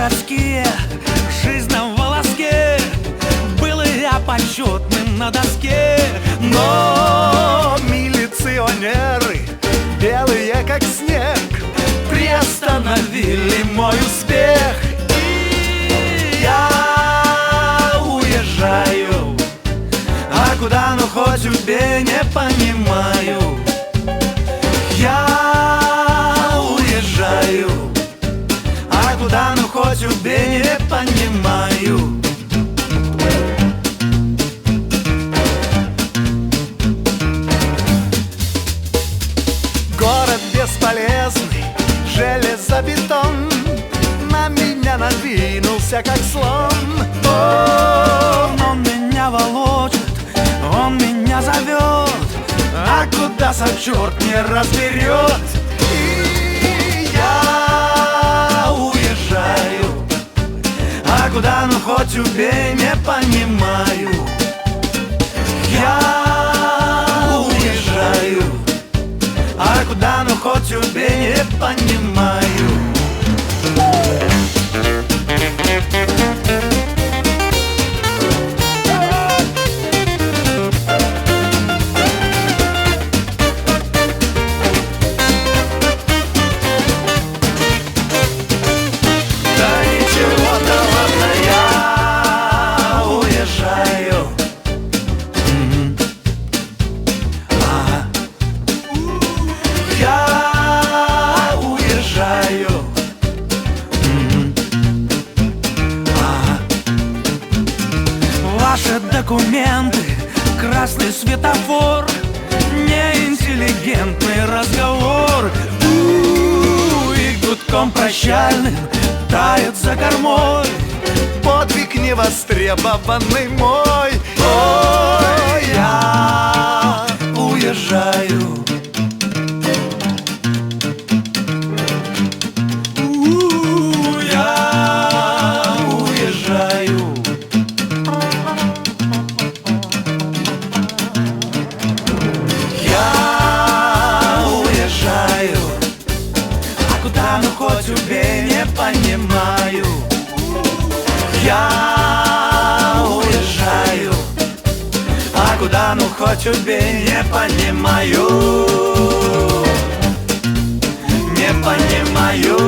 городские, жизнь на волоске. Был и я почетным на доске. Но милиционеры, белые как снег, приостановили мой успех. И я уезжаю, а куда, ну хоть убей, не понимаю. Я уезжаю, а куда, ну хоть убей, не понимаю. город бесполезный, железобетон на меня надвинулся, как слон. Он меня волочит, он меня зовет, а куда сам черт не разберет. И Я уезжаю, а куда, ну хоть убей, не понимаю. Я уезжаю, а куда, ну хоть убей, не понимаю. Да ничего-то ладно, я уезжаю. Ага. Я уезжаю. Ага. Ваши документы, красный светофор, неинтеллигентный разговор. И гудком прощальным тает за кормой подвиг невостребованный мой. Ой, я уезжаю. Я уезжаю. Я уезжаю, а куда, ну хоть убей, не понимаю. Я уезжаю, а куда, ну хоть убей, не понимаю. Не понимаю.